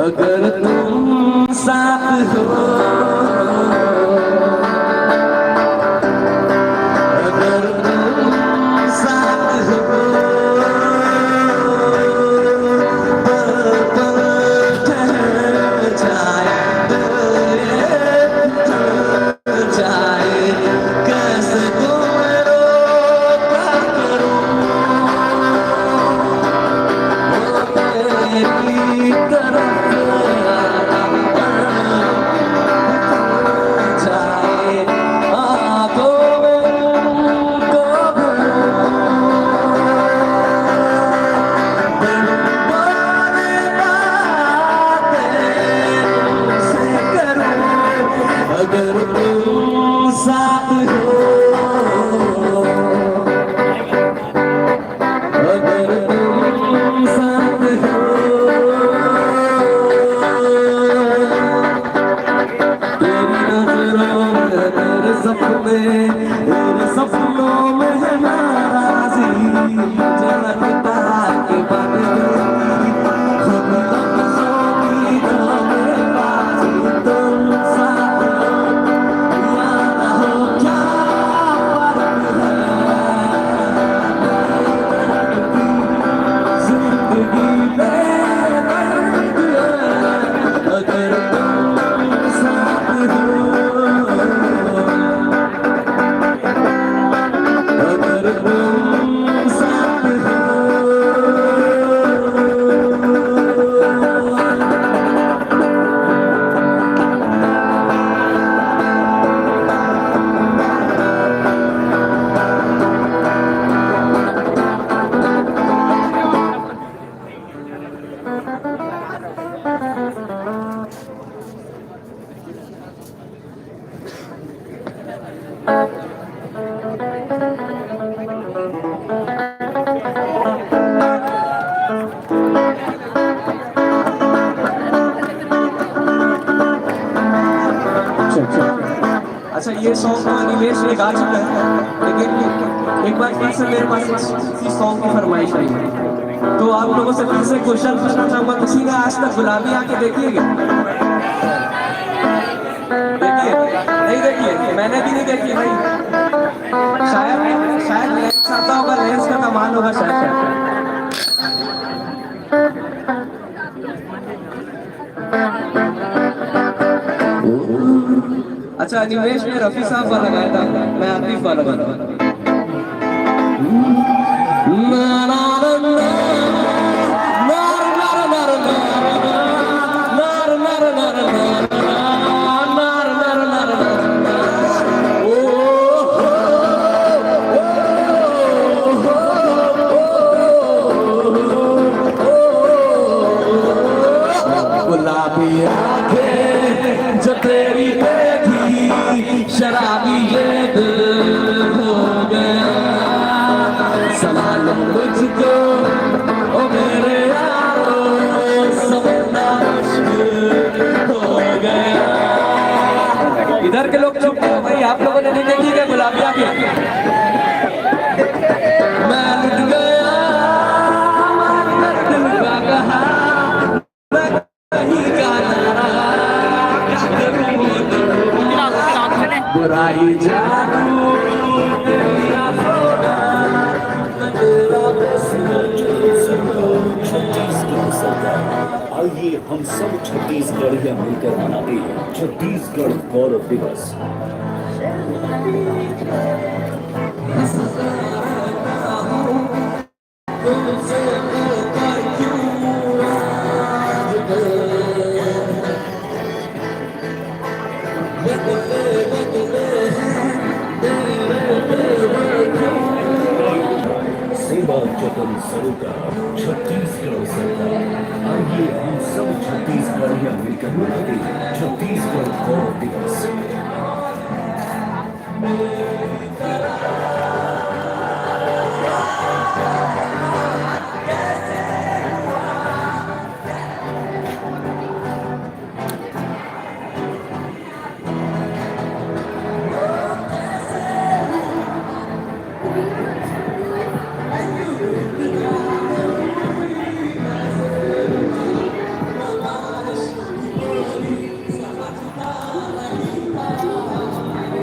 अगर तुम साथ हो, अगर तुम साथ हो, पल पल ठहर जाए, ठहर जाए, कैसे तुम रोका करूं तेरी तरफ जाए, आंखों में तुमको बोले बातें तुमसे करूं, अगर तुम साथ हो, अगर तुम साथ हो, तेरी नजरों में तेरे सपनों में है नाराजी, झलकता के बन गई खुद लफ्जों की धोखेबाजी, तुम साथ हो या ना हो क्या फर्क है, जिंदगी में दर्द है, अगर तुम साथ हो, अगर तुम साथ हो। अच्छा ये सॉन्ग अनिमेश ने गा चुका है, लेकिन एक बार फिर से मेरे पास इसी सॉन्ग की फरमाइश आई है, तो आप लोगों से फिर से क्वेश्चन पूछना चाहूंगा, किसी ने आज तक गुलाबी आके देखी है क्या? देखिए नहीं देखी है, मैंने भी नहीं देखी भाई, शायद शायद लेंस आता होगा, लेंस का कमाल होगा शायद। अच्छा अनिमेश ने रफी साहब वाला गाया था, मैं आतिफ वाला गाता गुलाबी आंखें जो तेरी देखी, शराबी ये दिल हो गया, सवाल मुझको ओ मेरे यारो, समझना मुश्किल हो गया। इधर के लोग चुप हो भाई, आप लोगों ने नहीं देखी क्या गुलाबी आंखें? मैं लुट गया दिल का कहा, बुराई जादू तेरा सोना, तेरा आइए हम सब छत्तीसगढ़िया मिलकर मनाते हैं छत्तीसगढ़ गौरव दिवस। सेवा जतन सरोकार छत्तीसगढ़ सरकार, आइए हम सब छत्तीसगढ़िया मिलकर मनाते हैं छत्तीसगढ़ गौरव दिवस।